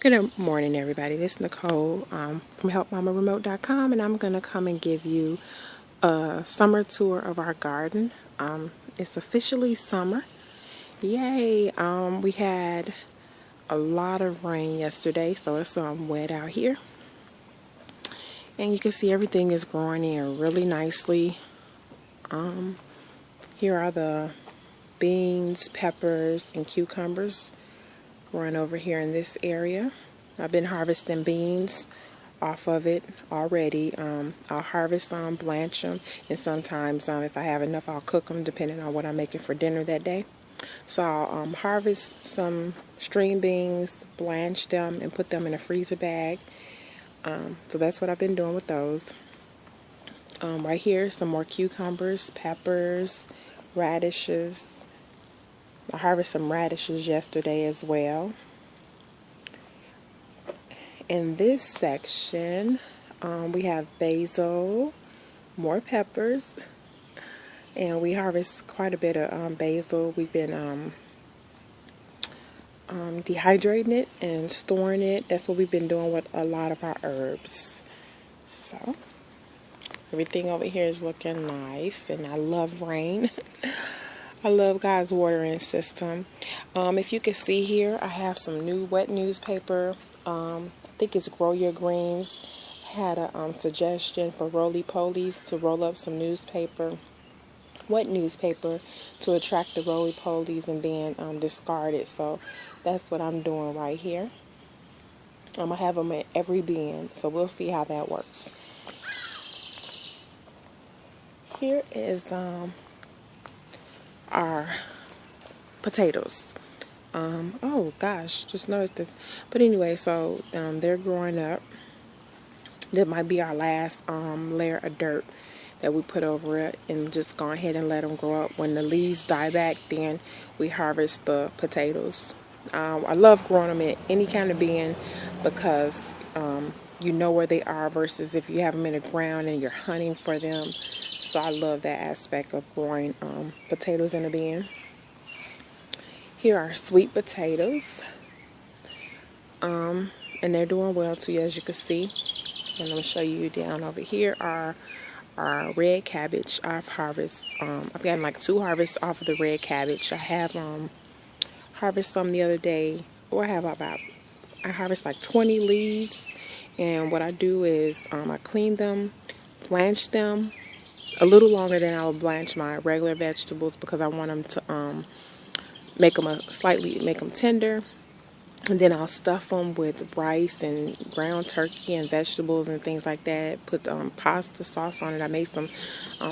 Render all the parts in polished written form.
Good morning, everybody. This is Nicole from HelpMamaRemote.com, and I'm going to come and give you a summer tour of our garden. It's officially summer. Yay! We had a lot of rain yesterday, so it's wet out here. And you can see everything is growing in really nicely. Here are the beans, peppers, and cucumbers growing over here in this area. I've been harvesting beans off of it already. I'll harvest some, blanch them, and sometimes if I have enough, I'll cook them depending on what I'm making for dinner that day. So I'll harvest some string beans, blanch them, and put them in a freezer bag. So that's what I've been doing with those. Right here, some more cucumbers, peppers, radishes. I harvested some radishes yesterday as well. In this section, we have basil, more peppers, and we harvest quite a bit of basil. We've been dehydrating it and storing it. That's what we've been doing with a lot of our herbs. So everything over here is looking nice, and I love rain. I love God's watering system. If you can see here, I have some new wet newspaper. I think it's Grow Your Greens. Had a suggestion for roly-polies to roll up some newspaper, wet newspaper, to attract the roly-polies and then discard it. So that's what I'm doing right here. I have them in every bin, so we'll see how that works. Here is our potatoes. Oh gosh, just noticed this. But anyway, so they're growing up. That might be our last layer of dirt that we put over it, and just go ahead and let them grow up. When the leaves die back, then we harvest the potatoes. I love growing them in any kind of bin because you know where they are versus if you have them in the ground and you're hunting for them. So I love that aspect of growing potatoes in a bin. Here are sweet potatoes. And they're doing well too, as you can see. And I'm going to show you down over here are our red cabbage. I've gotten like 2 harvests off of the red cabbage. I have harvested some the other day. Or I harvest like 20 leaves. And what I do is I clean them, blanch them a little longer than I would blanch my regular vegetables because I want them to make them tender, and then I'll stuff them with rice and ground turkey and vegetables and things like that. Put pasta sauce on it. I made some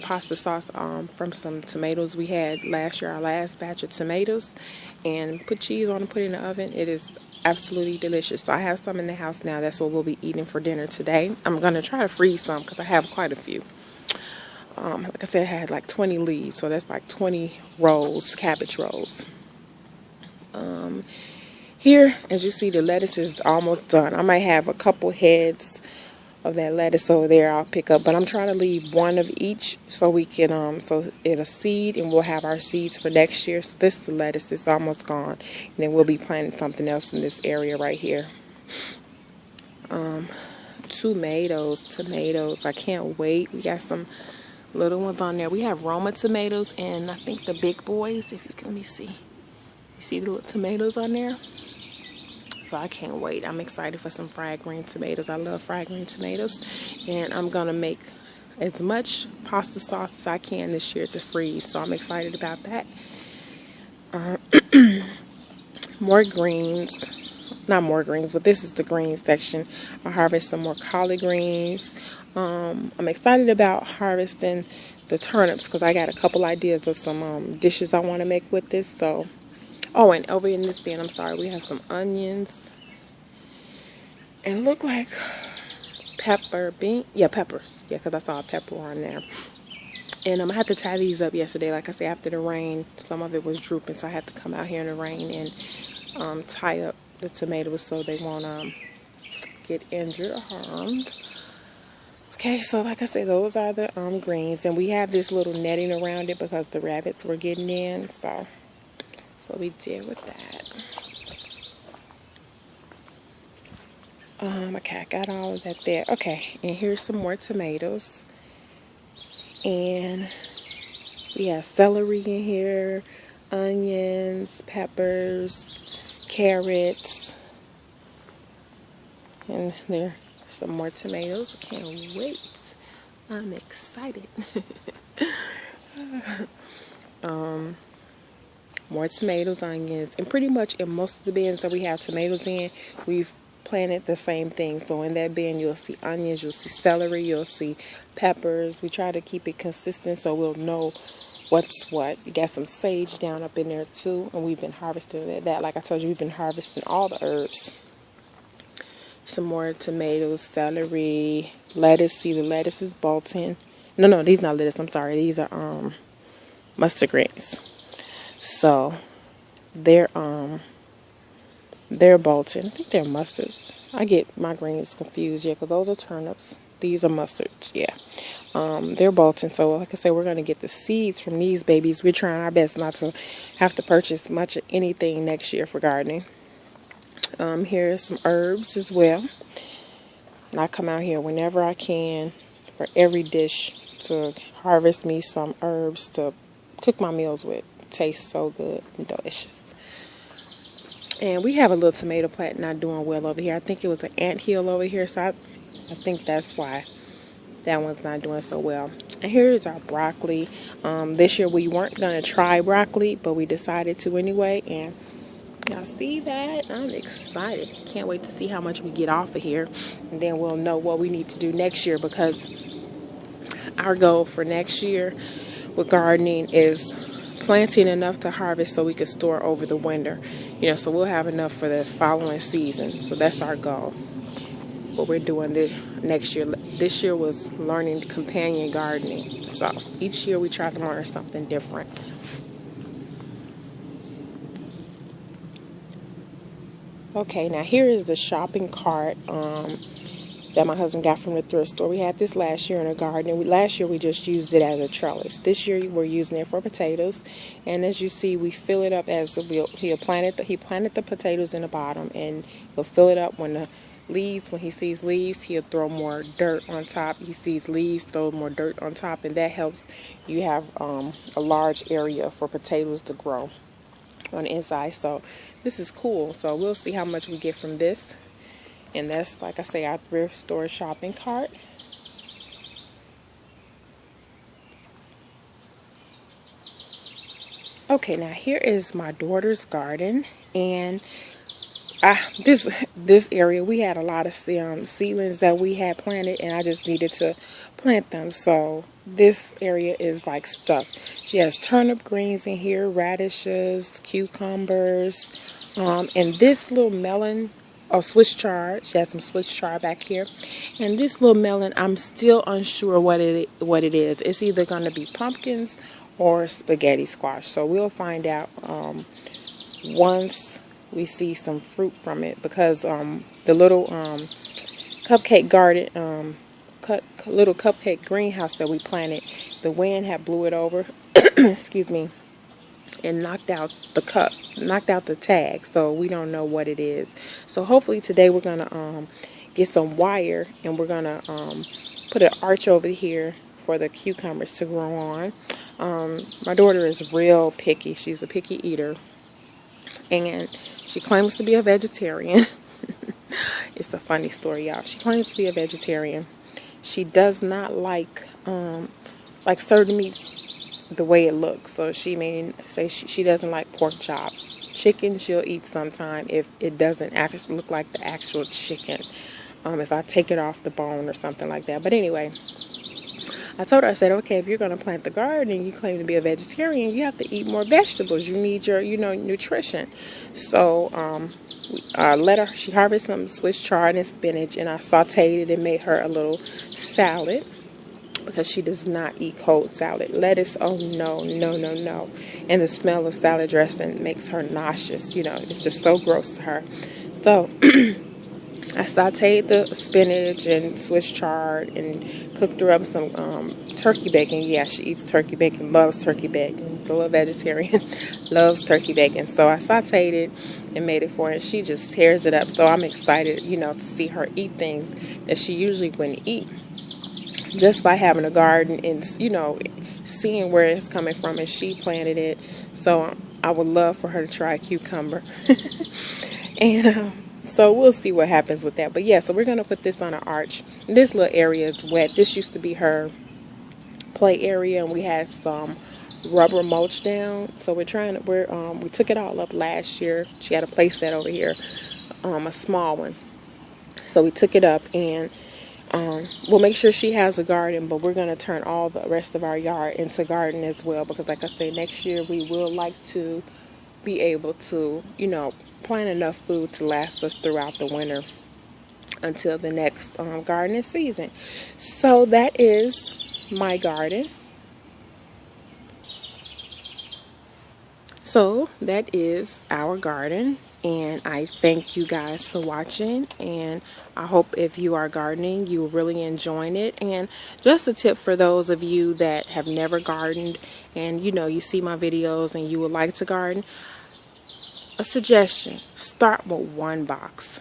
pasta sauce from some tomatoes we had last year, our last batch of tomatoes, and put cheese on and put it in the oven. It is absolutely delicious. So I have some in the house now. That's what we'll be eating for dinner today. I'm going to try to freeze some because I have quite a few. Like I said, I had like 20 leaves, so that's like 20 rolls, cabbage rolls. Here, as you see, the lettuce is almost done. I might have a couple heads of that lettuce over there I'll pick up, but I'm trying to leave one of each so we can, so it'll seed and we'll have our seeds for next year. So this lettuce is almost gone, and then we'll be planting something else in this area right here. Tomatoes, I can't wait. We got some little ones on there. We have Roma tomatoes and I think the big boys, if you can, let me see. You see the little tomatoes on there? So I can't wait. I'm excited for some fried green tomatoes. I love fried green tomatoes. And I'm going to make as much pasta sauce as I can this year to freeze. So I'm excited about that. More greens. Not more greens, but this is the green section. I harvest some more collard greens. I'm excited about harvesting the turnips because I got a couple ideas of some dishes I want to make with this. So, and over in this bin, I'm sorry, we have some onions. And look like peppers. Yeah, because I saw a pepper on there. And I had to tie these up yesterday. Like I said, after the rain, some of it was drooping, so I had to come out here in the rain and tie up the tomatoes so they won't get injured or harmed. Okay, so like I said, those are the greens, and we have this little netting around it because the rabbits were getting in, so we did with that. Okay, I got all of that there. Okay, and here's some more tomatoes. And we have celery in here, onions, peppers, carrots, and there's some more tomatoes. I can't wait. I'm excited. More tomatoes, onions, and pretty much in most of the bins that we have tomatoes in, we've planted the same thing. So in that bin, you'll see onions, you'll see celery, you'll see peppers. We try to keep it consistent so we'll know what's what. You got some sage down up in there too, and we've been harvesting that. Like I told you, we've been harvesting all the herbs. Some more tomatoes, celery, lettuce. See, the lettuce is bolting. No, these not lettuce. I'm sorry. These are mustard greens. So they're bolting. I think they're mustards. I get my greens confused. Yeah, because those are turnips. These are mustards. Yeah. They're bolting. So like I said, we're going to get the seeds from these babies. We're trying our best not to have to purchase much of anything next year for gardening. Here's some herbs as well. And I come out here whenever I can for every dish to harvest me some herbs to cook my meals with. Tastes so good and delicious. And we have a little tomato plant not doing well over here. I think it was an anthill over here, so I think that's why that one's not doing so well. And here's our broccoli. This year we weren't going to try broccoli, but we decided to anyway. And y'all see that? I'm excited. Can't wait to see how much we get off of here. And then we'll know what we need to do next year, because our goal for next year with gardening is planting enough to harvest so we can store over the winter. So we'll have enough for the following season. So that's our goal. What we're doing next year. This year was learning companion gardening. So each year we try to learn something different. Okay, now here is the shopping cart that my husband got from the thrift store. We had this last year in a garden. Last year we just used it as a trellis. This year we're using it for potatoes. And as you see, we fill it up as he planted the potatoes in the bottom, and he'll fill it up when he sees leaves, he'll throw more dirt on top. He sees leaves, throw more dirt on top, and that helps you have a large area for potatoes to grow on the inside. So this is cool. So we'll see how much we get from this. And that's, like I say, our thrift store shopping cart. Okay, now here is my daughter's garden. And this area, we had a lot of seedlings that we had planted, and I just needed to plant them. So this area is like stuffed. She has turnip greens in here, radishes, cucumbers, and this little melon. Oh, Swiss chard. She has some Swiss chard back here. And this little melon, I'm still unsure what it is. It's either going to be pumpkins or spaghetti squash. So we'll find out once we see some fruit from it. Because the little cupcake garden, little cupcake greenhouse that we planted, the wind had blew it over. Excuse me. And knocked out the tag, so we don't know what it is. So hopefully today we're gonna get some wire, and we're gonna put an arch over here for the cucumbers to grow on. My daughter is real picky. She's a picky eater, and she claims to be a vegetarian. It's a funny story, y'all. She claims to be a vegetarian. She does not like certain meats the way it looks. So she may say she doesn't like pork chops. Chicken she'll eat sometime if it doesn't actually look like the actual chicken. If I take it off the bone or something like that. But anyway, I told her, I said, okay, if you're going to plant the garden and you claim to be a vegetarian, you have to eat more vegetables. You need your, nutrition. So she harvested some Swiss chard and spinach, and I sauteed it and made her a little salad, because she does not eat cold salad. Lettuce, oh no. And the smell of salad dressing makes her nauseous. It's just so gross to her. So I sauteed the spinach and Swiss chard and cooked her up some turkey bacon. Yeah, she eats turkey bacon, loves turkey bacon. A little vegetarian, loves turkey bacon. So I sauteed it and made it for her, and she just tears it up. So I'm excited, you know, to see her eat things that she usually wouldn't eat, just by having a garden and, you know, seeing where it's coming from, and she planted it. So I would love for her to try a cucumber. And so we'll see what happens with that. But yeah, so we're going to put this on an arch. This little area is wet. This used to be her play area, and we had some rubber mulch down. So we took it all up last year. She had a play set over here, a small one. So we took it up, and we'll make sure she has a garden, but we're going to turn all the rest of our yard into garden as well, because like I say, next year we will like to be able to, you know, plant enough food to last us throughout the winter until the next gardening season. So that is my garden. So that is our garden, and I thank you guys for watching, and I hope if you are gardening, you're really enjoying it. And just a tip for those of you that have never gardened and, you know, you see my videos and you would like to garden, a suggestion: start with one box,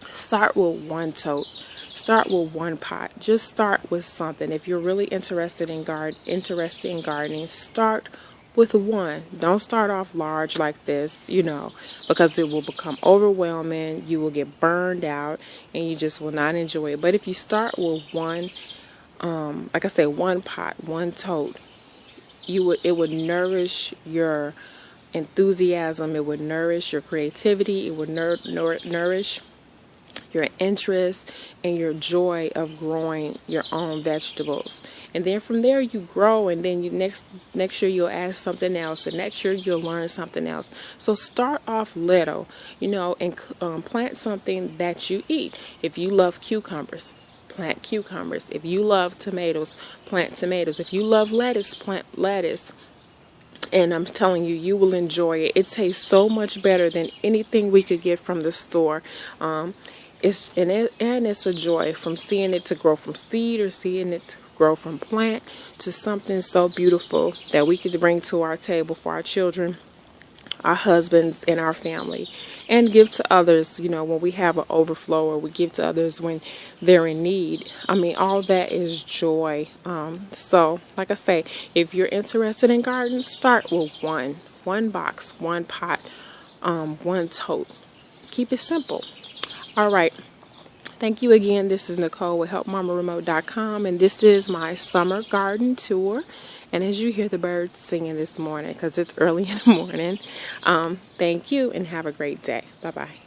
start with one tote, start with one pot. Just start with something. If you're really interested in gardening, start with one. Don't start off large like this, you know, because it will become overwhelming. You will get burned out and you just will not enjoy it. But if you start with one, like I said, one pot, one tote, it would nourish your enthusiasm, it would nourish your creativity, it would nourish your interest and your joy of growing your own vegetables. And then from there you grow, and then next year you'll add something else, and next year you'll learn something else. So start off little, you know, and plant something that you eat. If you love cucumbers, plant cucumbers. If you love tomatoes, plant tomatoes. If you love lettuce, plant lettuce. And I'm telling you, you will enjoy it. It tastes so much better than anything we could get from the store. It's a joy from seeing it to grow from seed, or seeing it to grow from plant to something so beautiful that we could bring to our table for our children, our husbands, and our family, and give to others, you know, when we have an overflow, or we give to others when they're in need. I mean, all that is joy. So like I say, if you're interested in gardens, start with one box, one pot, one tote. Keep it simple. All right. Thank you again. This is Nicole with HelpMamaRemote.com, and this is my summer garden tour. And as you hear the birds singing this morning, because it's early in the morning, thank you and have a great day. Bye-bye.